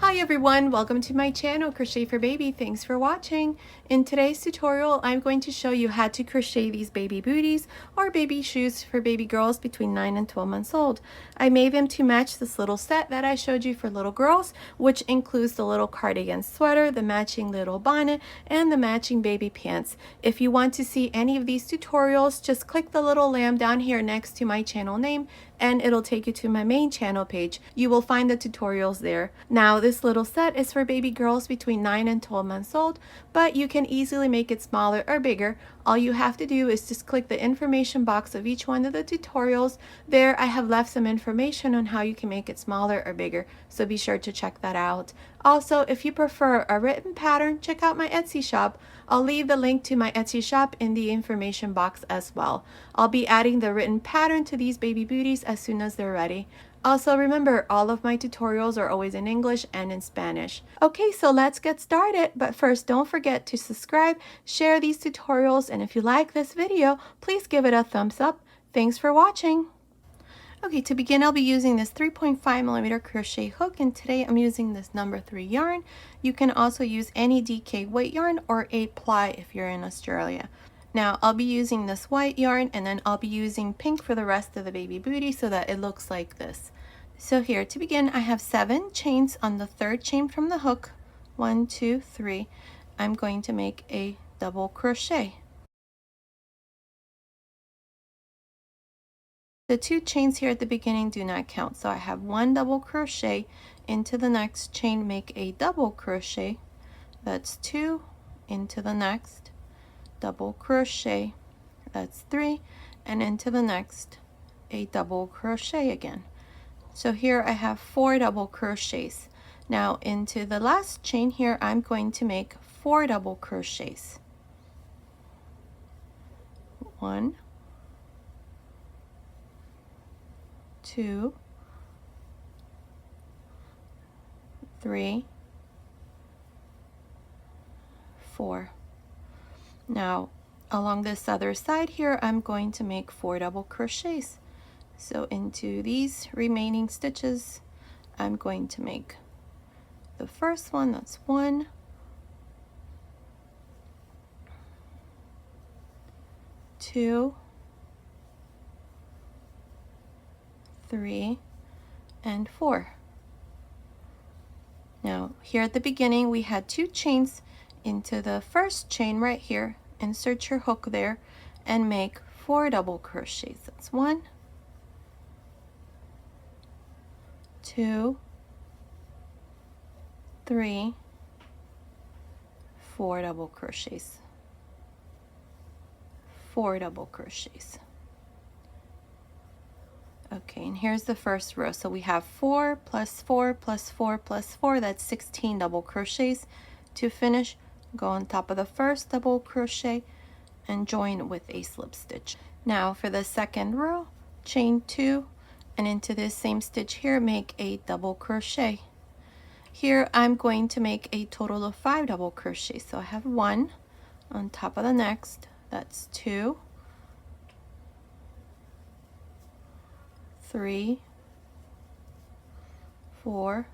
Hi everyone, welcome to my channel Crochet for Baby. Thanks for watching. In today's tutorial, I'm going to show you how to crochet these baby booties or baby shoes for baby girls between 9 and 12 months old. I made them to match this little set that I showed you for little girls, which includes the little cardigan sweater, the matching little bonnet, and the matching baby pants. If you want to see any of these tutorials, just click the little lamb down here next to my channel name and it'll take you to my main channel page. You will find the tutorials there. Now this little set is for baby girls between 9 and 12 months old, but you can easily make it smaller or bigger. All you have to do is just click the information box of each one of the tutorials. There I have left some information on how you can make it smaller or bigger, so be sure to check that out. Also, if you prefer a written pattern, check out my Etsy shop. I'll leave the link to my Etsy shop in the information box as well. I'll be adding the written pattern to these baby booties as soon as they're ready. Also remember, all of my tutorials are always in English and in Spanish. Okay, so let's get started. But first, don't forget to subscribe, share these tutorials, and if you like this video, please give it a thumbs up. Thanks for watching. Okay, to begin, I'll be using this 3.5mm crochet hook, and today I'm using this number 3 yarn. You can also use any DK weight yarn or 8-ply if you're in Australia. Now, I'll be using this white yarn, and then I'll be using pink for the rest of the baby booty so that it looks like this. So here, to begin, I have 7 chains on the 3rd chain from the hook. 1, 2, 3. I'm going to make a double crochet. The 2 chains here at the beginning do not count, so I have 1 double crochet into the next chain, make a double crochet. That's 2 into the next, double crochet. That's 3, and into the next, a double crochet again. So here I have 4 double crochets. Now into the last chain here, I'm going to make 4 double crochets. 1, 2, 3, 4. Now along this other side here, I'm going to make 4 double crochets. So into these remaining stitches, I'm going to make the first one, that's 1, 2, 3, and 4. Now here at the beginning we had 2 chains. Into the first chain right here, insert your hook there and make 4 double crochets. That's 1, 2, 3, 4 double crochets, 4 double crochets. Okay, and here's the first row. So we have 4 plus 4 plus 4 plus 4, that's 16 double crochets. To finish, go on top of the first double crochet and join with a slip stitch. Now for the second row, chain 2, and into this same stitch here, make a double crochet. Here I'm going to make a total of 5 double crochets. So I have 1 on top of the next, that's 2, 3, 4,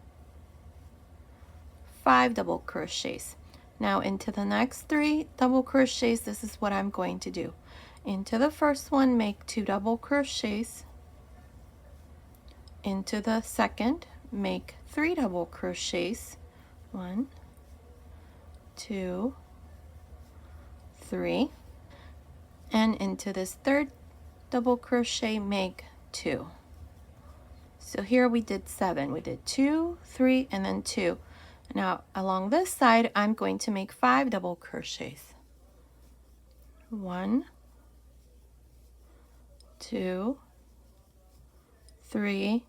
5 double crochets. Now into the next 3 double crochets, this is what I'm going to do. Into the first one, make 2 double crochets. Into the second, make 3 double crochets. 1, 2, 3. And into this third double crochet, make 2. So here we did 7. We did 2, 3, and then 2. Now along this side, I'm going to make 5 double crochets. 1, 2, 3,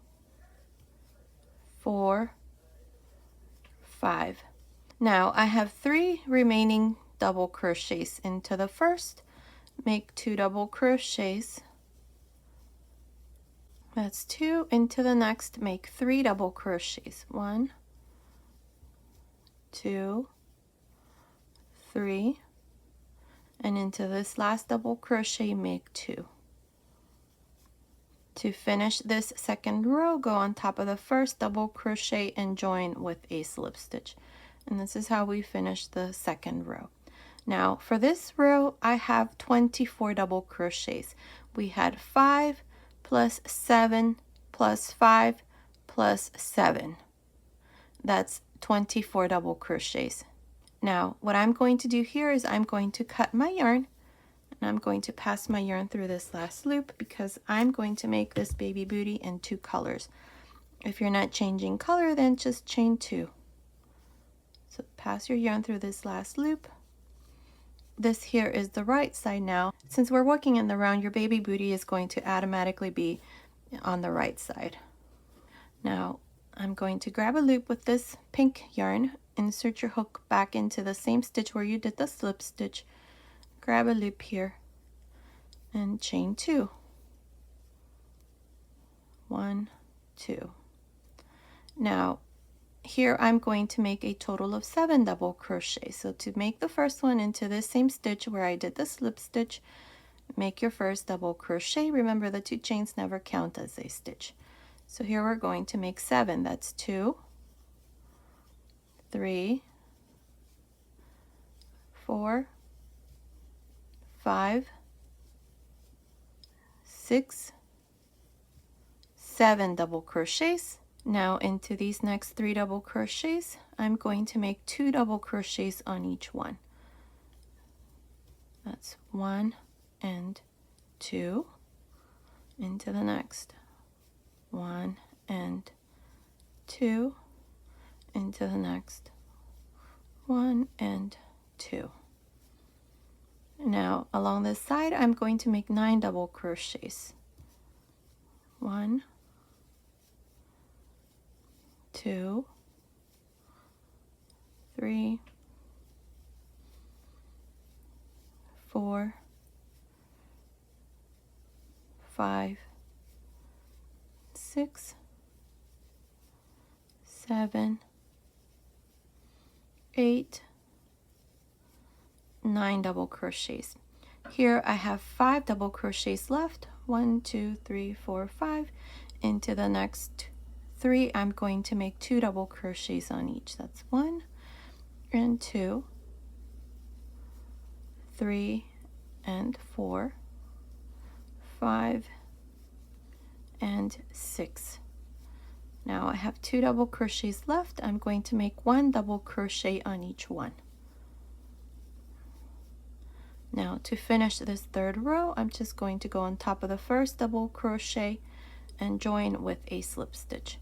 4, 5. Now I have 3 remaining double crochets. Into the first, make 2 double crochets. That's 2. Into the next, make 3 double crochets. 1, 2, 3, and into this last double crochet, make 2. To finish this second row, go on top of the first double crochet and join with a slip stitch. And this is how we finish the second row. Now for this row, I have 24 double crochets. We had 5 plus 7 plus 5 plus 7. That's 24 double crochets. Now what I'm going to do here is I'm going to cut my yarn, and I'm going to pass my yarn through this last loop because I'm going to make this baby booty in 2 colors. If you're not changing color, then just chain 2. So pass your yarn through this last loop. This here is the right side now. Since we're working in the round, your baby booty is going to automatically be on the right side. Now I'm going to grab a loop with this pink yarn, insert your hook back into the same stitch where you did the slip stitch, grab a loop here, and chain 2. 1, 2. Now here I'm going to make a total of 7 double crochet. So to make the first one into this same stitch where I did the slip stitch, make your first double crochet. Remember, the 2 chains never count as a stitch. So here we're going to make 7. That's 2, 3, 4, 5, 6, 7 double crochets. Now into these next 3 double crochets, I'm going to make 2 double crochets on each one. That's 1 and 2 into the next. 1 and 2 into the next. 1 and 2. Now along this side, I'm going to make 9 double crochets. 1, 2, 3, 4, 5, 6, 7, 8, 9 double crochets. Here I have 5 double crochets left. 1, 2, 3, 4, 5. Into the next 3, I'm going to make 2 double crochets on each. That's 1 and 2, 3 and 4, 5 and 6. Now I have 2 double crochets left. I'm going to make 1 double crochet on each one. Now to finish this third row, I'm just going to go on top of the first double crochet and join with a slip stitch.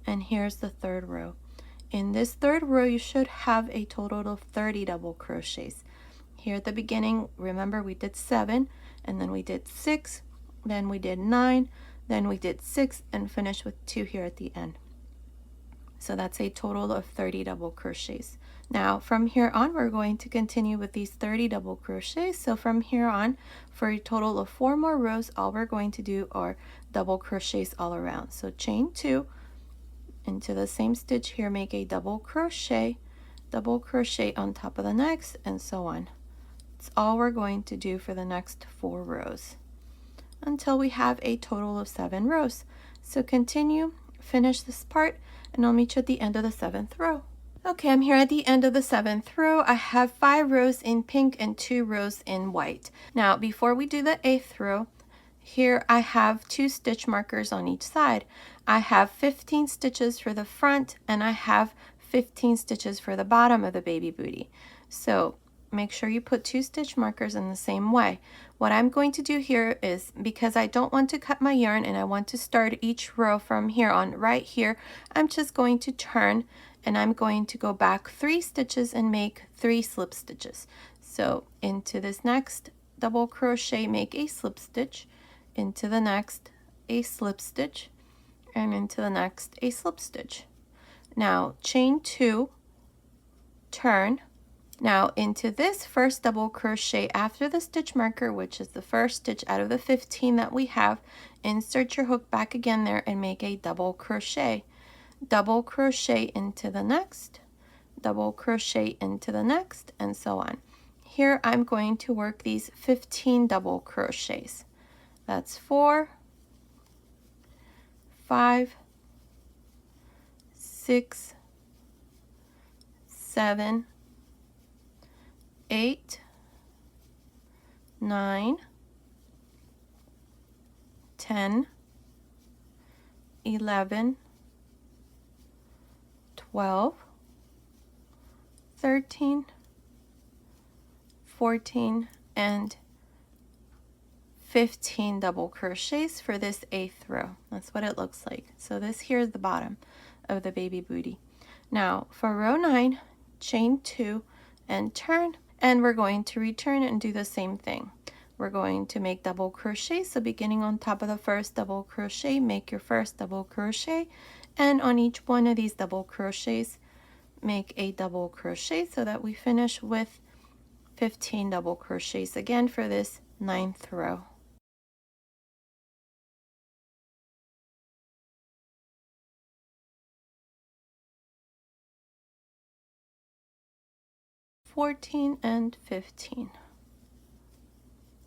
And here's the third row. In this third row, you should have a total of 30 double crochets. Here at the beginning, remember we did 7, and then we did 6, then we did 9, then we did 6, and finished with 2 here at the end. So that's a total of 30 double crochets. Now from here on, we're going to continue with these 30 double crochets. So from here on, for a total of 4 more rows, all we're going to do are double crochets all around. So chain 2 into the same stitch here, make a double crochet on top of the next, and so on. That's all we're going to do for the next 4 rows until we have a total of 7 rows. So continue, finish this part, and I'll meet you at the end of the 7th row. Okay, I'm here at the end of the 7th row. I have 5 rows in pink and 2 rows in white. Now before we do the 8th row, here I have 2 stitch markers on each side. I have 15 stitches for the front, and I have 15 stitches for the bottom of the baby booty. So make sure you put 2 stitch markers in the same way. What I'm going to do here is, because I don't want to cut my yarn and I want to start each row from here on right here, I'm just going to turn, and I'm going to go back 3 stitches and make 3 slip stitches. So into this next double crochet, make a slip stitch, into the next a slip stitch, and into the next a slip stitch. Now chain 2, turn. Now into this first double crochet after the stitch marker, which is the first stitch out of the 15 that we have, insert your hook back again there and make a double crochet into the next, double crochet into the next, and so on. Here I'm going to work these 15 double crochets. That's 4, 5, 6, 7, 8, 9, 10, 11, 12, 13, 14, and 15 double crochets for this 8th row. That's what it looks like. So this here is the bottom of the baby booty. Now for row 9, chain 2 and turn, and we're going to return and do the same thing. We're going to make double crochet, so beginning on top of the first double crochet, make your first double crochet, and on each one of these double crochets make a double crochet so that we finish with 15 double crochets again for this 9th row. And 15.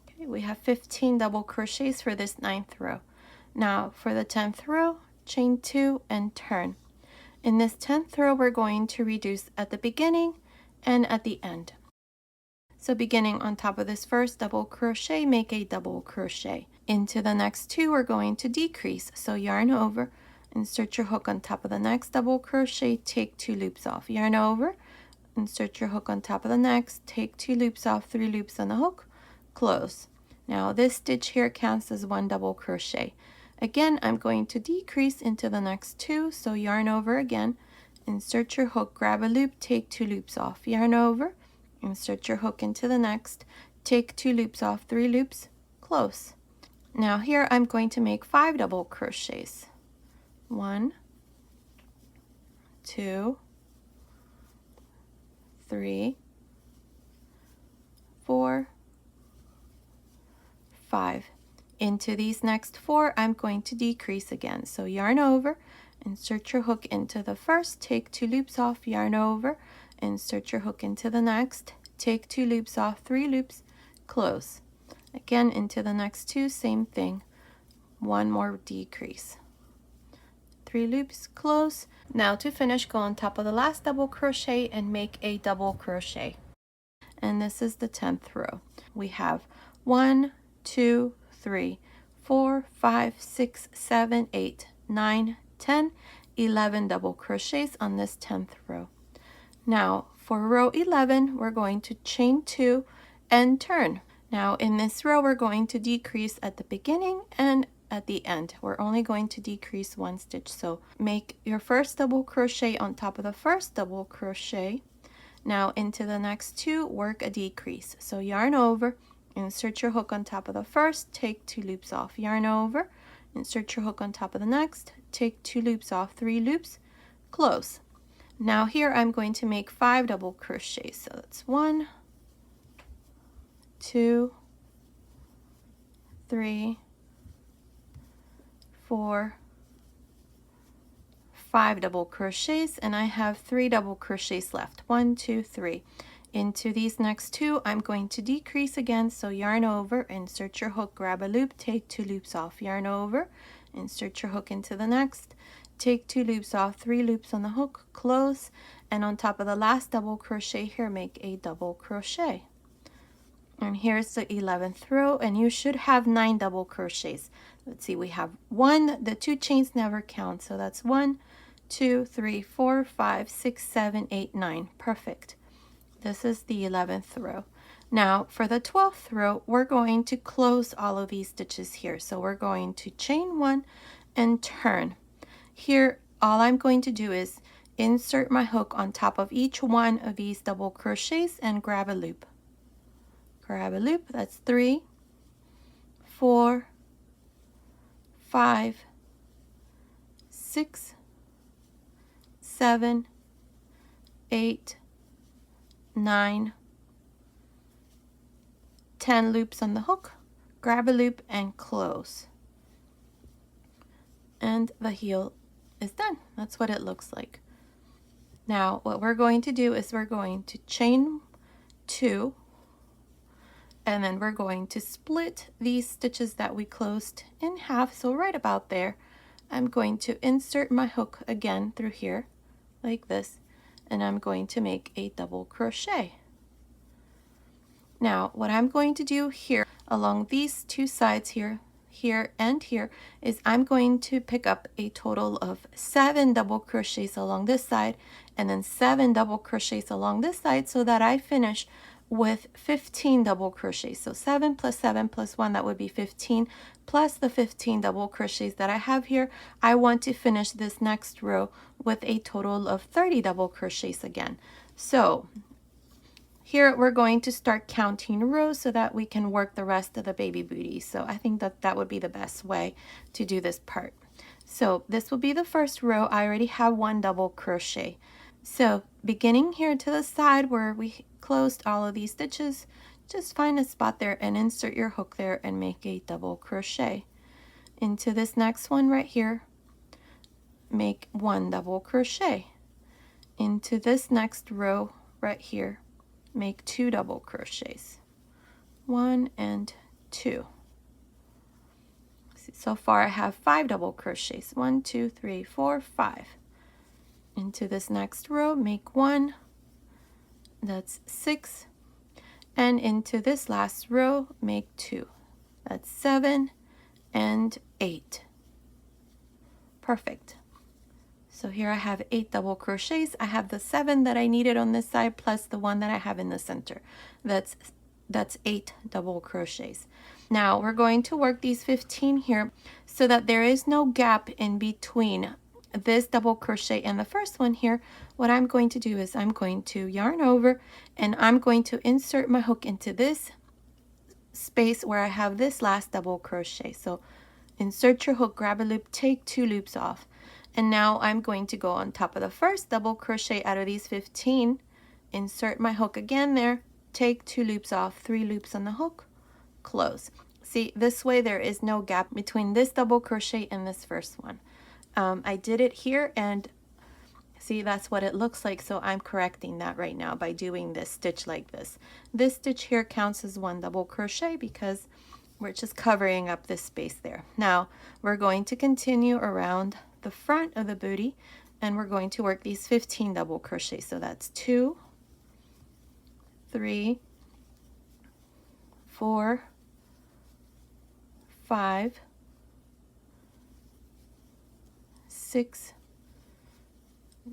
Okay, we have 15 double crochets for this 9th row. Now for the 10th row, chain 2 and turn. In this 10th row, we're going to reduce at the beginning and at the end. So beginning on top of this first double crochet, make a double crochet. Into the next 2, we're going to decrease. So yarn over, insert your hook on top of the next double crochet, take 2 loops off, yarn over, insert your hook on top of the next, take 2 loops off, 3 loops on the hook, close. Now this stitch here counts as 1 double crochet. Again, I'm going to decrease into the next 2, so yarn over again, insert your hook, grab a loop, take 2 loops off, yarn over, insert your hook into the next, take 2 loops off, 3 loops, close. Now here I'm going to make 5 double crochets. 1, 2, 3, 4, 5. Into these next 4, I'm going to decrease again. So yarn over, insert your hook into the first, take 2 loops off, yarn over, insert your hook into the next, take 2 loops off, 3 loops, close. Again, into the next 2, same thing. 1 more decrease. 3 loops, close. Now to finish, go on top of the last double crochet and make a double crochet. And this is the 10th row. We have 1, 2, 3, 4, 5, 6, 7, 8, 9, 10, 11 double crochets on this 10th row. Now for row 11, we're going to chain 2 and turn. Now in this row, we're going to decrease at the beginning and at the end. We're only going to decrease 1 stitch. So make your first double crochet on top of the first double crochet. Now into the next 2, work a decrease. So yarn over, insert your hook on top of the first, take 2 loops off, yarn over, insert your hook on top of the next, take 2 loops off, 3 loops, close. Now here I'm going to make 5 double crochets. So that's 1, 2, 3, 4, 5 double crochets, and I have 3 double crochets left. 1, 2, 3. Into these next 2, I'm going to decrease again, so yarn over, insert your hook, grab a loop, take 2 loops off, yarn over, insert your hook into the next, take 2 loops off, 3 loops on the hook, close, and on top of the last double crochet here, make a double crochet. And here's the 11th row, and you should have 9 double crochets. Let's see, we have 1, the 2 chains never count, so that's 1, 2, 3, 4, 5, 6, 7, 8, 9. Perfect. This is the 11th row. Now for the 12th row, we're going to close all of these stitches here. So we're going to chain 1 and turn. Here, all I'm going to do is insert my hook on top of each one of these double crochets and grab a loop. Grab a loop, that's 3, 4, 5, 6, 7, 8, 9, 10 loops on the hook, grab a loop and close. And the heel is done. That's what it looks like. Now what we're going to do is we're going to chain 2, and then we're going to split these stitches that we closed in half, so right about there, I'm going to insert my hook again through here like this, and I'm going to make a double crochet. Now what I'm going to do here along these two sides here and here is I'm going to pick up a total of 7 double crochets along this side and then 7 double crochets along this side, so that I finish with 15 double crochets. So 7 plus 7 plus 1, that would be 15, plus the 15 double crochets that I have here. I want to finish this next row with a total of 30 double crochets again. So here we're going to start counting rows so that we can work the rest of the baby booty. So I think that that would be the best way to do this part. So this will be the first row. I already have 1 double crochet. So beginning here to the side where we closed all of these stitches, just find a spot there and insert your hook there and make a double crochet. Into this next one right here, make 1 double crochet. Into this next row right here, make 2 double crochets, 1 and 2. So far I have 5 double crochets, 1 2 3 4 5. Into this next row, make 1, that's 6, and into this last row, make 2, that's 7 and 8. Perfect. So here I have 8 double crochets. I have the 7 that I needed on this side plus the 1 that I have in the center. That's 8 double crochets. Now we're going to work these 15 here so that there is no gap in between this double crochet and the first one here. What I'm going to do is I'm going to yarn over and I'm going to insert my hook into this space where I have this last double crochet. So insert your hook, grab a loop, take 2 loops off. And now I'm going to go on top of the first double crochet out of these 15, insert my hook again there, take 2 loops off, 3 loops on the hook, close. See, this way there is no gap between this double crochet and this first one. I did it here and see, that's what it looks like, so I'm correcting that right now by doing this stitch like this. This stitch here counts as 1 double crochet because we're just covering up this space there. Now we're going to continue around the front of the booty and we're going to work these 15 double crochets. So that's 2, 3, 4, 5, 6,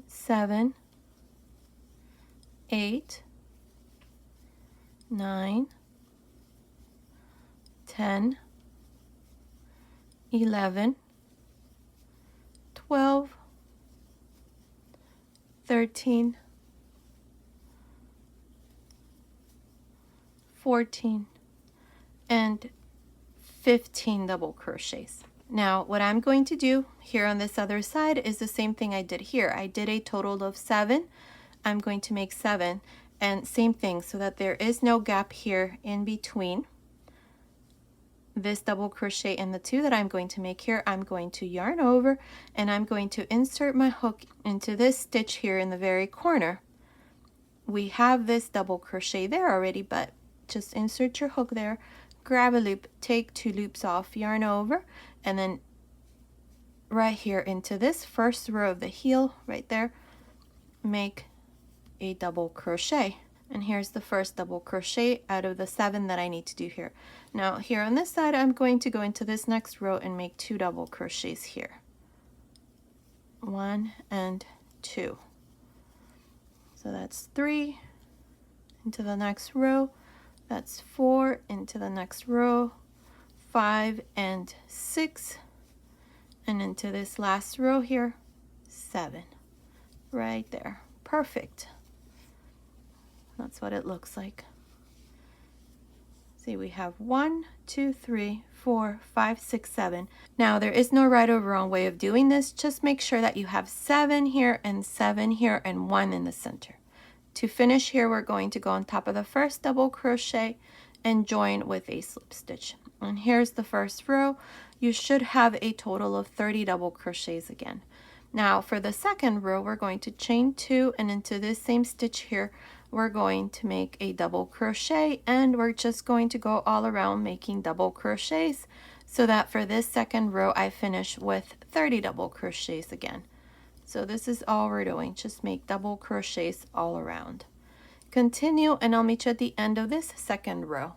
7, 8, 9, 10, 11, 12, 13, 14, and 15 double crochets. Now what I'm going to do here on this other side is the same thing I did here. I did a total of 7. I'm going to make 7 and same thing so that there is no gap here in between this double crochet and the 2 that I'm going to make here. I'm going to yarn over and I'm going to insert my hook into this stitch here in the very corner. We have this double crochet there already, but just insert your hook there, grab a loop, take 2 loops off, yarn over, and then right here into this first row of the heel right there, make a double crochet. And here's the first double crochet out of the 7 that I need to do here. Now here on this side, I'm going to go into this next row and make 2 double crochets here. 1 and 2. So that's 3 into the next row. That's 4 into the next row. 5 and 6. And into this last row here, 7. Right there. Perfect. That's what it looks like. See, we have 1, 2, 3, 4, 5, 6, 7. Now there is no right or wrong way of doing this. Just make sure that you have 7 here and 7 here and 1 in the center. To finish here, we're going to go on top of the first double crochet and join with a slip stitch. And here's the first row. You should have a total of 30 double crochets again. Now for the second row, we're going to chain 2 and into this same stitch here, we're going to make a double crochet and we're just going to go all around making double crochets so that for this second row I finish with 30 double crochets again. So this is all we're doing, just make double crochets all around. Continue, and I'll meet you at the end of this second row.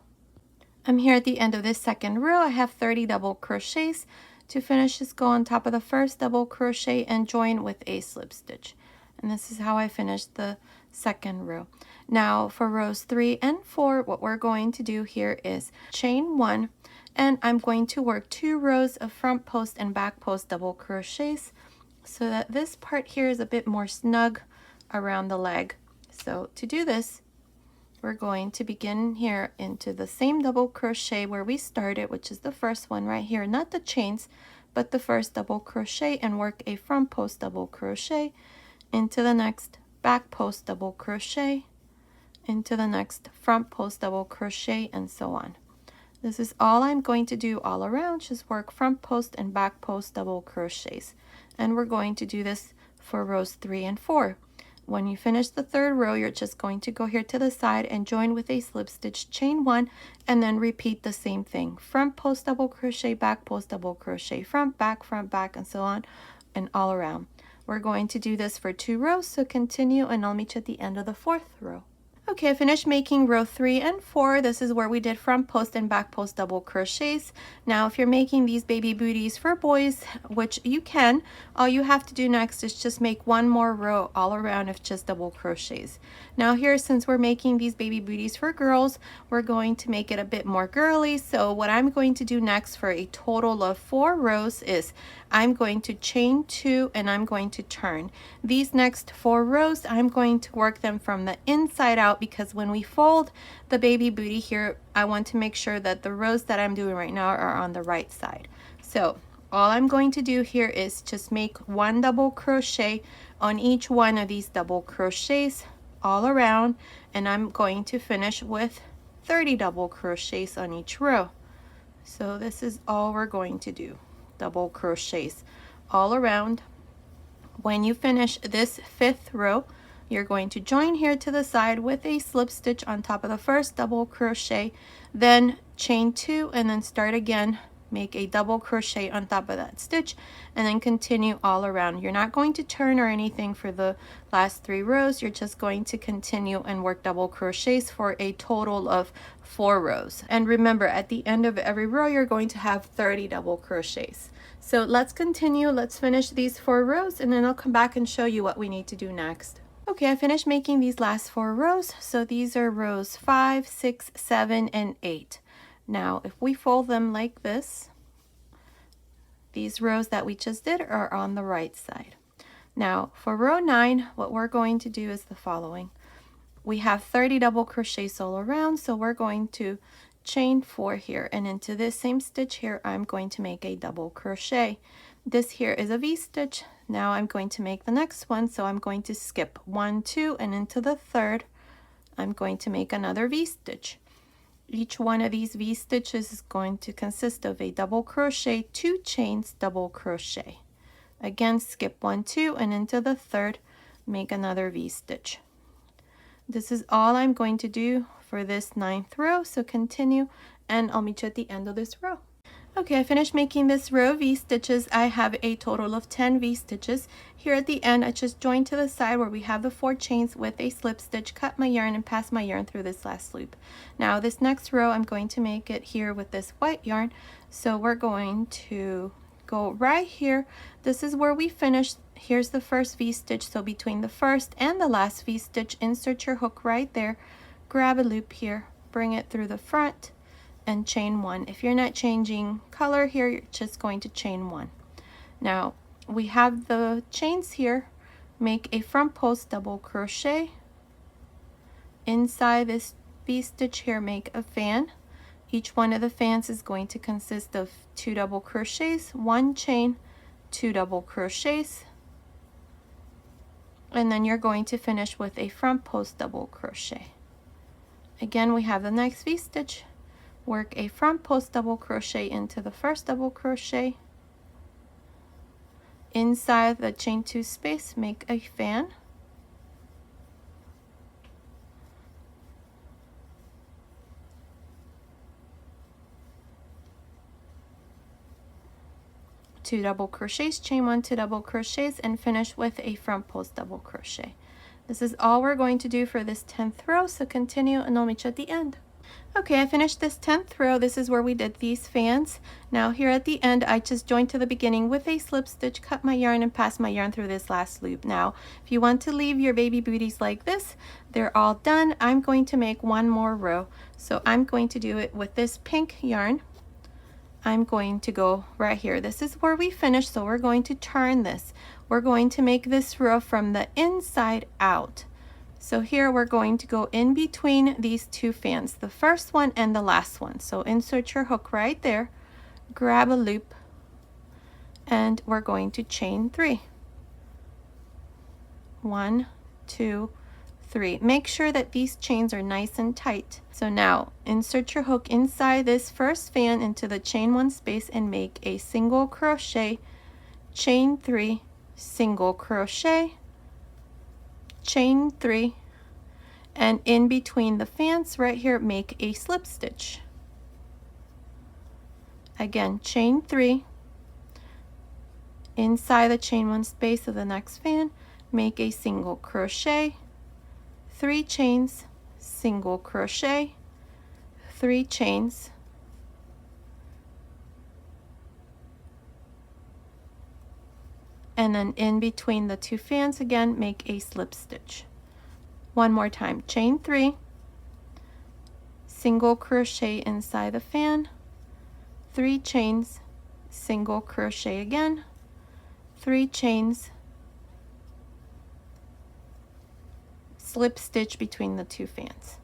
I'm here at the end of this second row. I have 30 double crochets. To finish, just go on top of the first double crochet and join with a slip stitch. And this is how I finished the second row. Now for rows 3 and 4, what we're going to do here is chain 1, and I'm going to work 2 rows of front post and back post double crochets so that this part here is a bit more snug around the leg. So to do this, we're going to begin here into the same double crochet where we started, which is the first one right here, not the chains, but the first double crochet, and work a front post double crochet into the next back post double crochet, into the next front post double crochet, and so on. This is all I'm going to do all around, just work front post and back post double crochets. And we're going to do this for rows 3 and 4. When you finish the third row, you're just going to go here to the side and join with a slip stitch, chain 1, and then repeat the same thing. Front post double crochet, back post double crochet, front, back, and so on, and all around. We're going to do this for 2 rows, so continue, and I'll meet you at the end of the 4th row. Okay, I finished making row 3 and 4. This is where we did front post and back post double crochets. Now, if you're making these baby booties for boys, which you can, all you have to do next is just make 1 more row all around of just double crochets. Now here, since we're making these baby booties for girls, we're going to make it a bit more girly. So what I'm going to do next for a total of 4 rows is I'm going to chain 2 and I'm going to turn. These next 4 rows, I'm going to work them from the inside out, because when we fold the baby booty here, I want to make sure that the rows that I'm doing right now are on the right side. So all I'm going to do here is just make 1 double crochet on each one of these double crochets all around, and I'm going to finish with 30 double crochets on each row. So this is all we're going to do, double crochets all around. When you finish this 5th row, you're going to join here to the side with a slip stitch on top of the first double crochet, then chain 2, and then start again, make a double crochet on top of that stitch, and then continue all around. You're not going to turn or anything for the last 3 rows. You're just going to continue and work double crochets for a total of 4 rows. And remember, at the end of every row, you're going to have 30 double crochets. So let's continue. Let's finish these 4 rows, and then I'll come back and show you what we need to do next. Okay, I finished making these last 4 rows. So these are rows 5, 6, 7, and 8. Now, if we fold them like this, these rows that we just did are on the right side. Now, for row 9, what we're going to do is the following. We have 30 double crochets all around, so we're going to chain 4 here, and into this same stitch here, I'm going to make a double crochet. This here is a V-stitch. Now I'm going to make the next one, so I'm going to skip 1, 2, and into the 3rd, I'm going to make another V-stitch. Each one of these V-stitches is going to consist of a double crochet, 2 chains, double crochet. Again, skip 1, 2, and into the 3rd, make another V-stitch. This is all I'm going to do for this 9th row, so continue, and I'll meet you at the end of this row. Okay, I finished making this row of V-stitches. I have a total of 10 V-stitches. Here at the end, I just joined to the side where we have the 4 chains with a slip stitch, cut my yarn, and pass my yarn through this last loop. Now this next row, I'm going to make it here with this white yarn. So we're going to go right here. This is where we finished. Here's the first V-stitch. So between the first and the last V-stitch, insert your hook right there, grab a loop here, bring it through the front, and chain 1. If you're not changing color here, you're just going to chain 1. Now we have the chains here. Make a front post double crochet. Inside this V-stitch here, make a fan. Each one of the fans is going to consist of 2 double crochets, 1 chain, 2 double crochets, and then you're going to finish with a front post double crochet. Again, we have the next V-stitch. Work a front post double crochet into the first double crochet. Inside the chain 2 space, make a fan. 2 double crochets, chain 1, 2 double crochets, and finish with a front post double crochet. This is all we're going to do for this 10th row, so continue and I'll meet you at the end. Okay, I finished this 10th row. This is where we did these fans. Now here at the end, I just joined to the beginning with a slip stitch, cut my yarn, and pass my yarn through this last loop. Now, if you want to leave your baby booties like this, they're all done. I'm going to make one more row. So I'm going to do it with this pink yarn. I'm going to go right here. This is where we finished, so we're going to turn this. We're going to make this row from the inside out. So here we're going to go in between these two fans, the first one and the last one. So insert your hook right there, grab a loop, and we're going to chain 3. 1, 2, 3. Make sure that these chains are nice and tight. So now insert your hook inside this first fan into the chain 1 space and make a single crochet, chain 3, single crochet, chain 3, and in between the fans right here make a slip stitch. Again, chain 3, inside the chain 1 space of the next fan make a single crochet, 3 chains, single crochet, 3 chains, and then in between the two fans again make a slip stitch. One more time, chain 3, single crochet inside the fan, 3 chains, single crochet again, 3 chains, slip stitch between the two fans.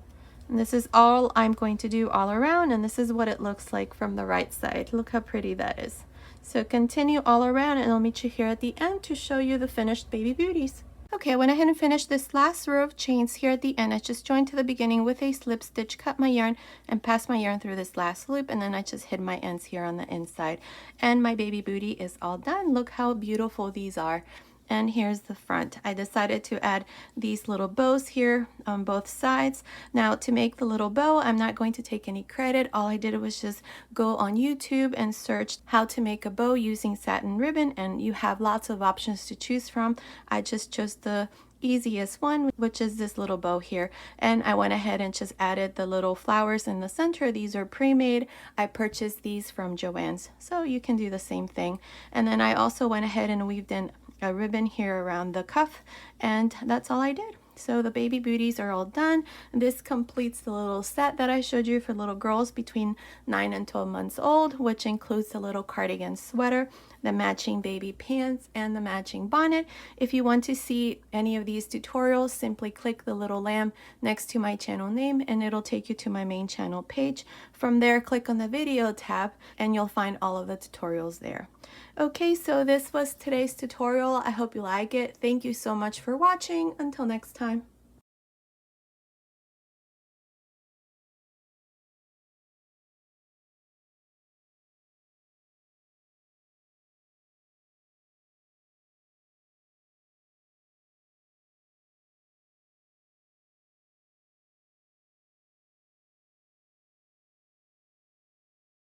And this is all I'm going to do all around, and this is what it looks like from the right side. Look how pretty that is. So continue all around and I'll meet you here at the end to show you the finished baby booties. Okay, I went ahead and finished this last row of chains here at the end. I just joined to the beginning with a slip stitch, cut my yarn, and passed my yarn through this last loop, and then I just hid my ends here on the inside. And my baby booty is all done. Look how beautiful these are. And here's the front. I decided to add these little bows here on both sides. Now to make the little bow, I'm not going to take any credit. All I did was just go on YouTube and search how to make a bow using satin ribbon, and you have lots of options to choose from. I just chose the easiest one, which is this little bow here, and I went ahead and just added the little flowers in the center. These are pre-made. I purchased these from Joann's, so you can do the same thing. And then I also went ahead and weaved in a ribbon here around the cuff, and that's all I did. So the baby booties are all done. This completes the little set that I showed you for little girls between 9 and 12 months old, which includes the little cardigan sweater, the matching baby pants, and the matching bonnet. If you want to see any of these tutorials, simply click the little lamb next to my channel name and it'll take you to my main channel page. From there, click on the video tab and you'll find all of the tutorials there. Okay, so this was today's tutorial. I hope you like it. Thank you so much for watching. Until next time.